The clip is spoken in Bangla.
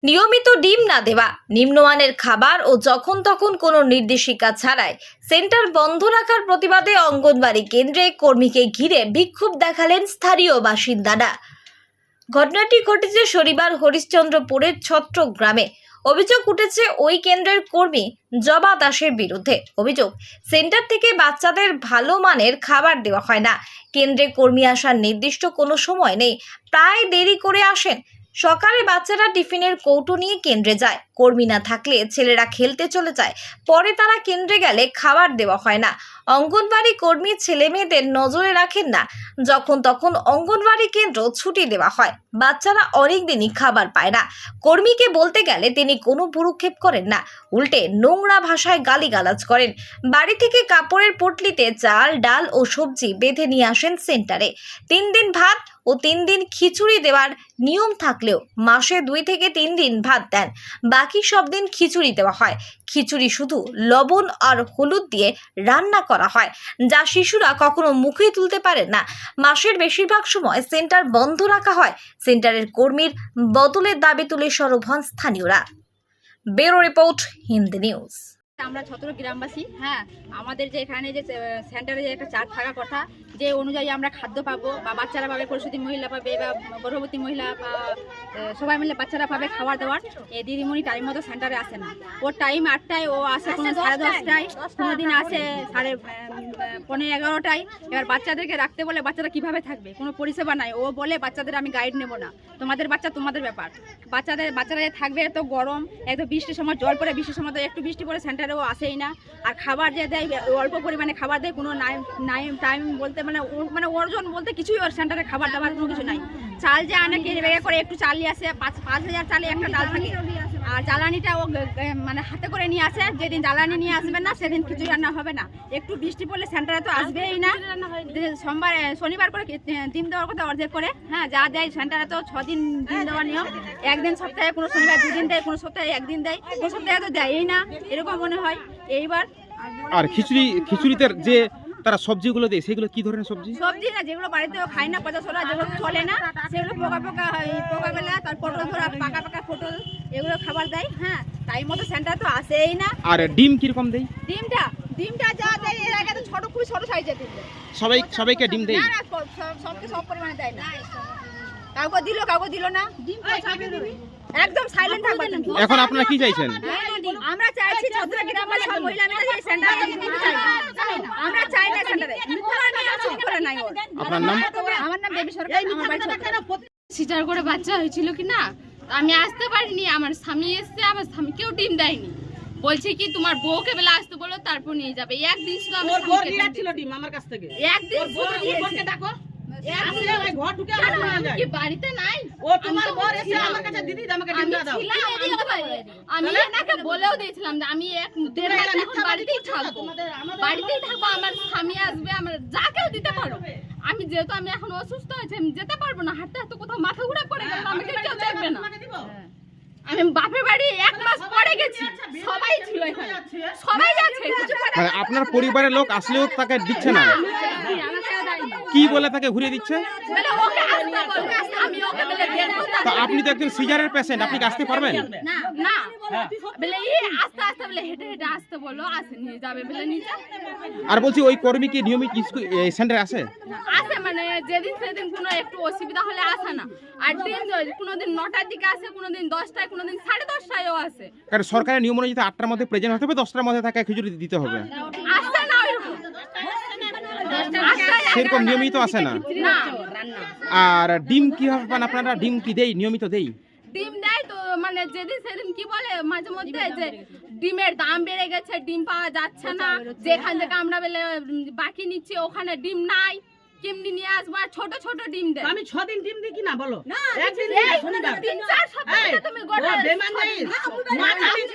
নিয়মিত ডিম না দেওয়া, নিম্নমানের খাবার ও যখন তখন কোনো নির্দেশিকা ছাড়াই সেন্টার বন্ধ রাখার প্রতিবাদে অঙ্গনওয়াড়ি কেন্দ্রে কর্মীকে ঘিরে বিক্ষোভ দেখালেন স্থানীয় বাসিন্দারা। ঘটনাটি ঘটেছে শনিবার হরিশ্চন্দ্রপুরের ছত্রগ্রামে। অভিযোগ উঠেছে ওই কেন্দ্রের কর্মী জবা দাসের বিরুদ্ধে। অভিযোগ, সেন্টার থেকে বাচ্চাদের ভালো মানের খাবার দেওয়া হয় না। কেন্দ্রে কর্মী আসার নির্দিষ্ট কোনো সময় নেই, প্রায় দেরি করে আসেন। সকালে বাচ্চারা টিফিনের কৌটো নিয়ে কেন্দ্রে যায়, কর্মী না থাকলে ছেলেরা খেলতে চলে যায়, পরে তারা কেন্দ্রে গেলে খাবার দেওয়া হয় না। অঙ্গনওয়াড়ি কর্মী ছেলে মেয়েদের নজরে রাখেন না, যখন তখন অঙ্গনওয়াড়ি কেন্দ্র ছুটি দেওয়া হয়। বাচ্চারা অনেক দিনই খাবার পায় না। কর্মীকে বলতে গেলে তিনি কোনো ভ্রুক্ষেপ করেন না, উল্টে নোংরা ভাষায় গালিগালাজ করেন। বাড়ি থেকে কাপড়ের পটলিতে চাল, ডাল ও সবজি বেঁধে নিয়ে আসেন সেন্টারে। 3 দিন ভাত ও 3 দিন খিচুড়ি দেওয়ার নিয়ম থাকলেও মাসে 2 থেকে 3 দিন ভাত দেন, বাকি সব দিন খিচুড়ি দেওয়া হয়। খিচুড়ি শুধু লবণ আর হলুদ দিয়ে রান্না করা হয়, যা শিশুরা কখনো মুখে তুলতে পারে না। মাসের বেশিরভাগ সময় সেন্টার বন্ধ রাখা হয়। সেন্টারের কর্মীর বদলের দাবি তুলে সরব হন স্থানীয়রা। Bureau report, Hindi news. আমরা ছত্র গ্রামবাসী। হ্যাঁ, আমাদের যে এখানে যে সেন্টারে যে একটা চার্ট থাকার কথা, যে অনুযায়ী আমরা খাদ্য পাবো বা বাচ্চারা পাবে, প্রসূতি মহিলা পাবে বা গর্ভবতী মহিলা বা সবাই মিলে বাচ্চারা পাবে খাবার দাবার, এই দিদিমণি টাইম মতো সেন্টারে আসে না। ওর টাইম 8টায়, ও আসে কোনো 10:30টায়, কোনো দিন আসে 11:15টায়। এবার বাচ্চাদেরকে রাখতে বলে বাচ্চারা কিভাবে থাকবে, কোনো পরিষেবা নাই। ও বলে বাচ্চাদের আমি গাইড নেব না, তোমাদের বাচ্চা তোমাদের ব্যাপার। বাচ্চারা থাকবে, এত গরম, এত বৃষ্টির সময় জল পড়ে, বৃষ্টির সময় তো একটু বৃষ্টি পড়ে সেন্টারেও আসেই না। আর খাবার যে দেয় অল্প পরিমাণে খাবার দেয়, কোনো টাইম বলতে মানে ওজন বলতে কিছুই ওর সেন্টারে খাবার দাবার কোনো কিছু নাই। চাল যে আনে কেজি বেগে করে, একটু চাল নিয়ে আসে, 5,000 চালে একটা ডাল থাকে। আর জ্বালানিটা ও মানে হাতে করে নিয়ে আসে। যেদিন জ্বালানি নিয়ে আসবে না সেদিন খিচুড়ি রান্না হবে না। একটু বৃষ্টি পড়লে সেন্টারে তো আসবেই না। শনিবার করে ডিম দেওয়ার কথা অর্ধেক করে। হ্যাঁ, যা দেয় সেন্টারে তো 6 দিন ডিম দেওয়ার নিয়ম। একদিন সপ্তাহে, কোনো শনিবার 2 দিন দেয়, কোনো সপ্তাহে 1 দিন দেয়, কোনো সপ্তাহে তো দেয়ই না, এরকম মনে হয়। এইবার আর খিচুড়িতে যে তারা সবজিগুলো দেয়, সেগুলো কি ধরনের সবজি? সবজি না, যেগুলো বাড়িতেও খায় না, পচা ছোলা যেগুলো চলে না, সেগুলো পোকা বেলা, তার পটল ধরা, পাকা পটল, এগুলো খাবার দেয়। হ্যাঁ, টাইম মতো সেন্টার তো আসেই না। আর ডিম কিরকম দেয়? ডিমটা যা দেয়, এর আগে তো খুবই ছোট সাইজের ডিম দেয়। সবাইকে ডিম দেয় না, সব পরিমাণে দেয় না। কাউকে দিল না। একদম সাইলেন্ট থাকবে। এখন আপনারা কি চাইছেন? আমরা চাইছি ছত্র গ্রামবাসী সব মহিলা মিলে এই সেন্টারে দিতে চাই। আমরা চাই না সেন্টারে করে নাই। আপনার নাম? আমার নাম দেবী সরকার। আমার বাড়ি সিজার করে বাচ্চা হয়েছিল কি না, আমি আসতে পারিনি। আমার স্বামী এসছে, আমার স্বামীকেও ডিম দেয়নি। বলছে কি তোমার বউকে বেলা আসতে বলো, তারপর নিয়ে যাবে। একদিন শুধু আমার ডিম আমার কাছ থেকে একদিন বোনকে ডাকো, ঘর ঢুকে কি বাড়িতে নাই। ও তোমার বর এসে আমার কাছে দিদি আমাকে ডিম দাও। আমি এনাকে বলেও দিয়েছিলাম যে আমি 1-1.5 মাস এখন বাড়িতেই থাকবো, আমার স্বামী আসবে, আমার যাকেও দিতে পারো। আমি যেহেতু আমি এখন অসুস্থ আছি, আমি যেতে পারবো না। হাঁটতে হাঁটতে কোথাও মাথা ঘুরে পড়ে গেল, আমাকে কেউ দেখবে না। আমি বাপের বাড়ি 1 মাস পরে গেছি, সবাই ছিল এখানে, সবাই আছে। আপনার পরিবারের লোক আসলেও তাকে দিচ্ছে না, কি বলে তাকে ঘুরিয়ে দিচ্ছে? তো আপনি তো একজন সিজারের পেশেন্ট, আপনি আসতে পারবেন না? বলে আস্তে আস্তে বলে হেঁটে আসতে বলো, আসে নিয়ে যাবে বলে নিয়ে যাবে। আর বলছি, ওই কর্মী কি নিয়মিত সেন্টারে আসে? মানে যেদিন সেদিন কোনো একটু অসুবিধা হলে আসে না। আর দিন কোনোদিন 9টার দিকে আসে, কোনোদিন 10টায়, কোনোদিন 10:30টায়ও আসে। কারণ সরকারের নিয়ম অনুযায়ী 8টার মধ্যে প্রেজেন্ট হতে হবে, 10টার মধ্যে তাকে খিচুড়ি দিতে হবে। আসে না ওইরকম, সেরকম নিয়মিত আসে না। আর ডিম কিভাবে পান আপনারা? ডিম কি দেই? নিয়মিত দেই? ডিম দেয় তো, মানে যেদিন সেদিন কি বলে মাঝে মধ্যে যে ডিমের দাম বেড়ে গেছে, ডিম পাওয়া যাচ্ছে না। যেখান থেকে আমরা বলে বাকি নিচ্ছি, ওখানে ডিম নাই, কেমনি নিয়ে আসবো? আর ছোট ছোট ডিম দেয়। আমি 6 দিন ডিম দিই কিনা বলো? একদিন 3-4 সপ্তাহ তুমি গোটা